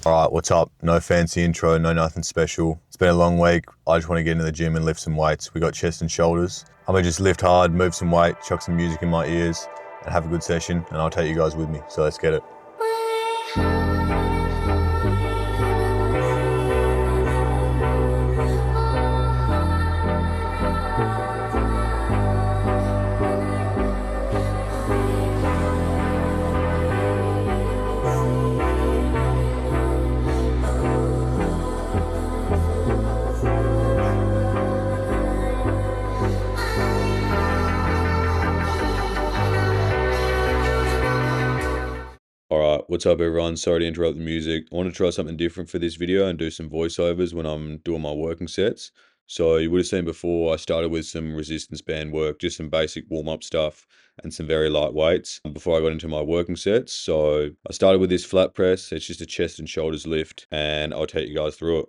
Alright, what's up? No fancy intro, no nothing special. It's been a long week. I just want to get into the gym and lift some weights. We got chest and shoulders. I'm gonna just lift hard, move some weight, chuck some music in my ears, and have a good session, and I'll take you guys with me. So let's get it. Alright, what's up everyone? Sorry to interrupt the music. I want to try something different for this video and do some voiceovers when I'm doing my working sets. So you would have seen before I started with some resistance band work, just some basic warm-up stuff and some very light weights before I got into my working sets. So I started with this flat press. It's just a chest and shoulders lift, and I'll take you guys through it.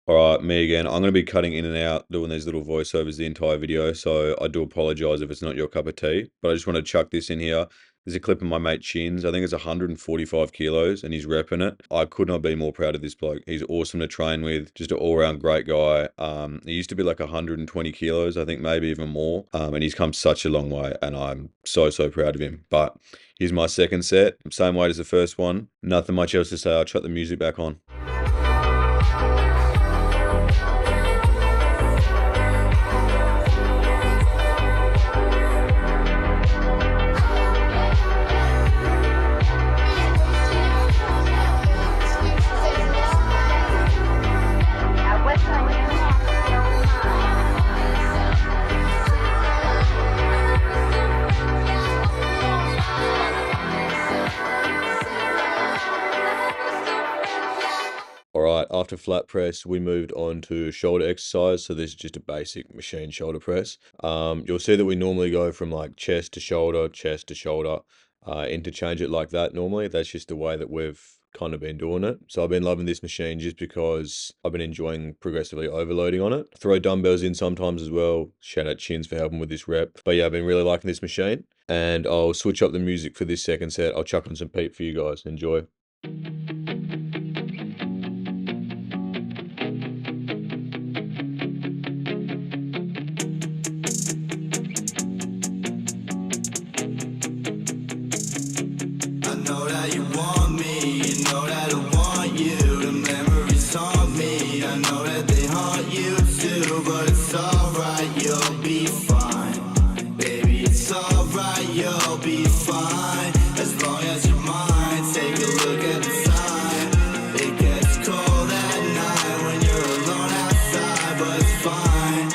Alright, me again. I'm going to be cutting in and out, doing these little voiceovers the entire video, so I do apologise if it's not your cup of tea, but I just want to chuck this in here. There's a clip of my mate Shins. I think it's 145 kilos, and he's repping it. I could not be more proud of this bloke. He's awesome to train with, just an all-round great guy. He used to be like 120 kilos, I think maybe even more, and he's come such a long way, and I'm so proud of him. But here's my second set, same weight as the first one. Nothing much else to say. I'll chuck the music back on. Alright, after flat press, we moved on to shoulder exercise. So this is just a basic machine shoulder press. You'll see that we normally go from like chest to shoulder, interchange it like that normally. That's just the way that we've kind of been doing it. So I've been loving this machine just because I've been enjoying progressively overloading on it. Throw dumbbells in sometimes as well. Shout out Chins for helping with this rep. But yeah, I've been really liking this machine. And I'll switch up the music for this second set. I'll chuck on some Pete for you guys. Enjoy. You want me, you know that I want you. The memories haunt me, I know that they haunt you too. But it's alright, you'll be fine. Baby, it's alright, you'll be fine. As long as you're mine, take a look at the time. It gets cold at night when you're alone outside. But it's fine,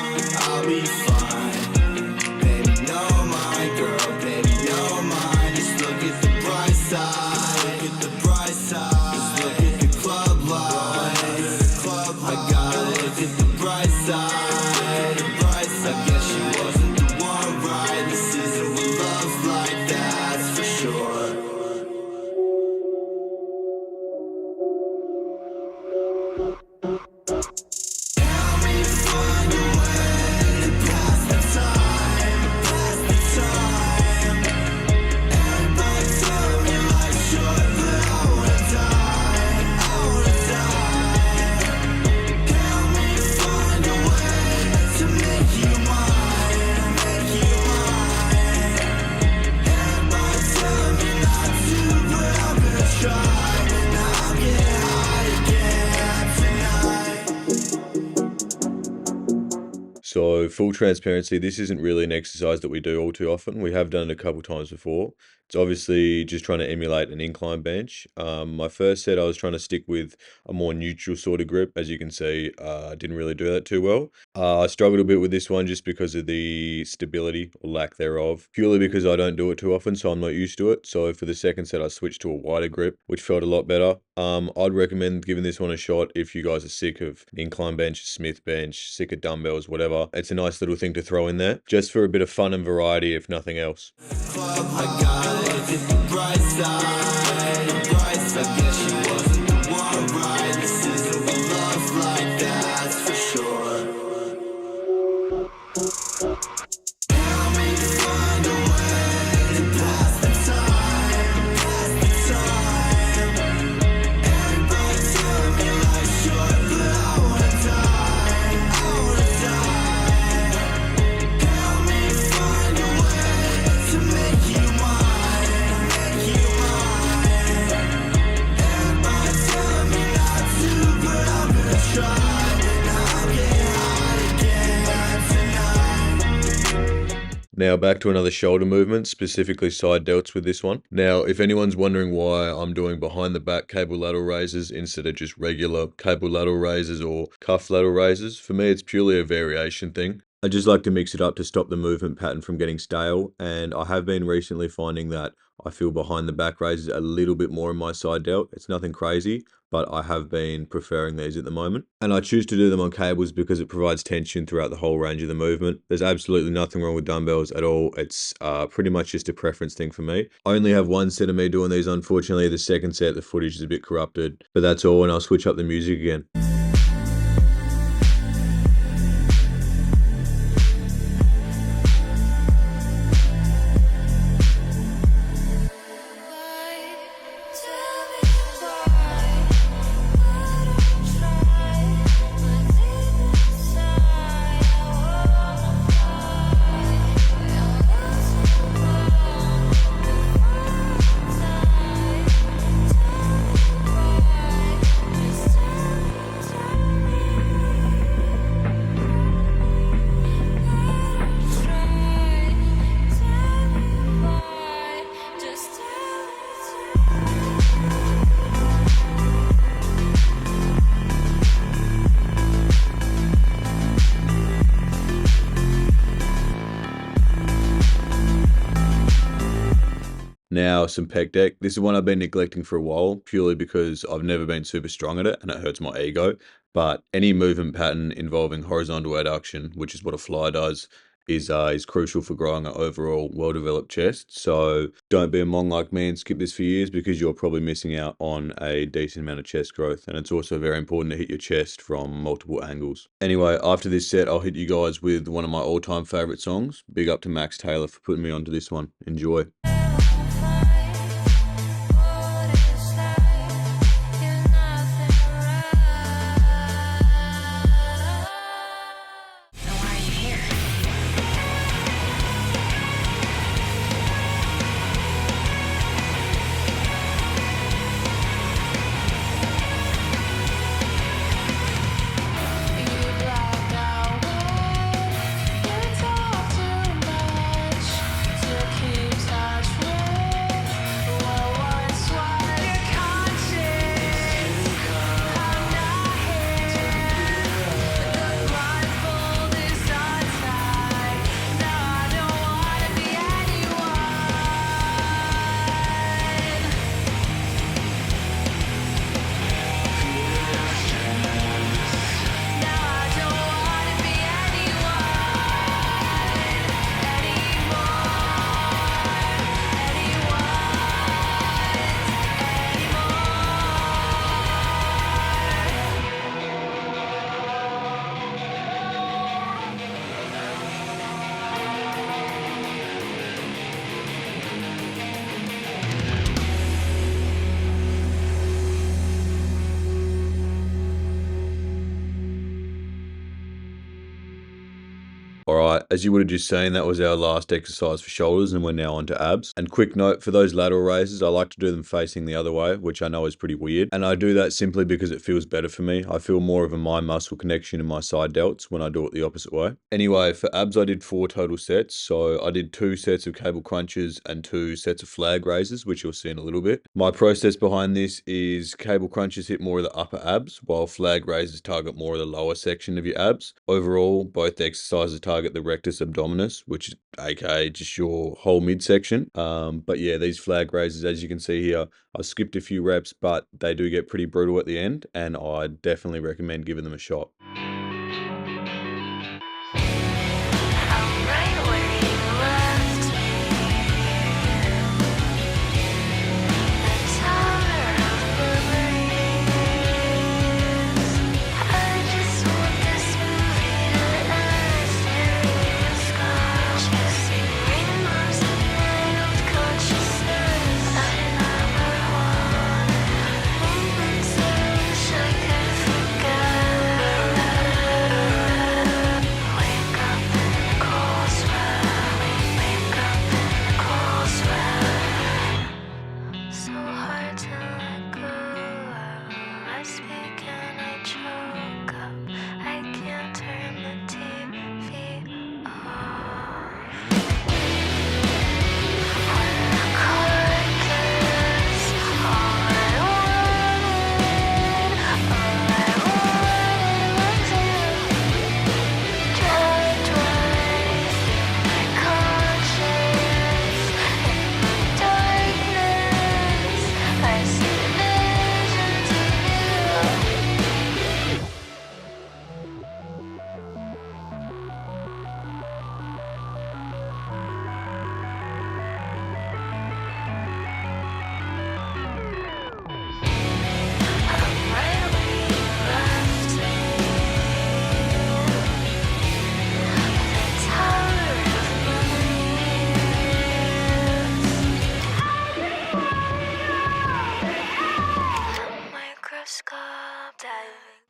I'll be fine. Baby, no mind, girl, baby, no mind. Just look at the bright side. So full transparency, this isn't really an exercise that we do all too often. We have done it a couple times before. It's obviously just trying to emulate an incline bench. My first set, I was trying to stick with a more neutral sort of grip. As you can see, I didn't really do that too well. I struggled a bit with this one just because of the stability or lack thereof, purely because I don't do it too often, so I'm not used to it. So for the second set, I switched to a wider grip, which felt a lot better. I'd recommend giving this one a shot if you guys are sick of incline bench, Smith bench, sick of dumbbells, whatever. It's a nice little thing to throw in there, just for a bit of fun and variety, if nothing else. I got it, it's the bright side. I guess she wasn't the one, right? This isn't the love like that's for sure. Help me find a way to pass the time, pass the time. Everybody tell me life's short, but I wanna die, I wanna die. Help me find a way to make you mine, make you mine. Everybody tell me not to, but I'm gonna try. Now I'm getting hot again tonight. Now back to another shoulder movement, specifically side delts with this one. Now, if anyone's wondering why I'm doing behind the back cable lateral raises instead of just regular cable lateral raises or cuff lateral raises, for me it's purely a variation thing. I just like to mix it up to stop the movement pattern from getting stale, and I have been recently finding that I feel behind the back raises a little bit more in my side delt. It's nothing crazy, but I have been preferring these at the moment. And I choose to do them on cables because it provides tension throughout the whole range of the movement. There's absolutely nothing wrong with dumbbells at all. It's pretty much just a preference thing for me. I only have one set of me doing these, unfortunately. The second set, the footage is a bit corrupted, but that's all, and I'll switch up the music again. Now, some pec deck. This is one I've been neglecting for a while, purely because I've never been super strong at it and it hurts my ego. But any movement pattern involving horizontal adduction, which is what a fly does, is crucial for growing an overall well-developed chest. So don't be a mong like me and skip this for years, because you're probably missing out on a decent amount of chest growth. And it's also very important to hit your chest from multiple angles. Anyway, after this set, I'll hit you guys with one of my all-time favorite songs. Big up to Max Taylor for putting me onto this one. Enjoy. Touch All right, as you would have just seen, that was our last exercise for shoulders, and we're now on to abs. And quick note, for those lateral raises, I like to do them facing the other way, which I know is pretty weird. And I do that simply because it feels better for me. I feel more of a mind muscle connection in my side delts when I do it the opposite way. Anyway, for abs, I did 4 total sets. So I did 2 sets of cable crunches and 2 sets of flag raises, which you'll see in a little bit. My process behind this is cable crunches hit more of the upper abs, while flag raises target more of the lower section of your abs. Overall, both exercises target the rectus abdominis, which is aka just your whole midsection. But yeah, these flag raises, as you can see here, I skipped a few reps, but they do get pretty brutal at the end, and I definitely recommend giving them a shot.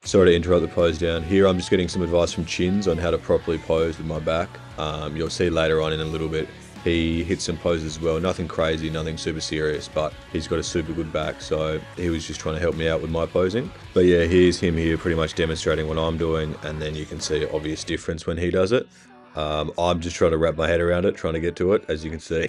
Sorry to interrupt the pose down. Here I'm just getting some advice from Chins on how to properly pose with my back. You'll see later on in a little bit, he hits some poses as well. Nothing crazy, nothing super serious, but he's got a super good back, so he was just trying to help me out with my posing. But yeah, here's him here pretty much demonstrating what I'm doing, and then you can see an obvious difference when he does it. I'm just trying to wrap my head around it, trying to get to it. As you can see,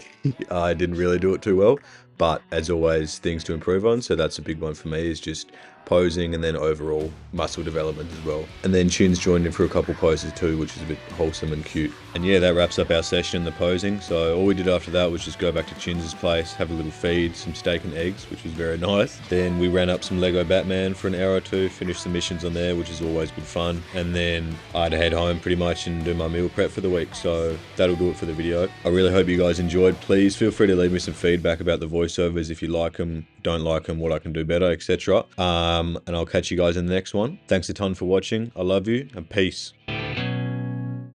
I didn't really do it too well, but as always, things to improve on. So that's a big one for me, is just posing and then overall muscle development as well. And then Chin's joined in for a couple poses too, which is a bit wholesome and cute. And yeah, that wraps up our session, the posing. So all we did after that was just go back to Chin's place, have a little feed, some steak and eggs, which was very nice. Then we ran up some Lego Batman for an hour or two, finished some missions on there, which is always good fun. And then I had to head home pretty much and do my meal prep for the week. So that'll do it for the video. I really hope you guys enjoyed. Please feel free to leave me some feedback about the voiceovers, if you like them, don't like them, what I can do better, etc. And I'll catch you guys in the next one. Thanks a ton for watching. I love you, and peace.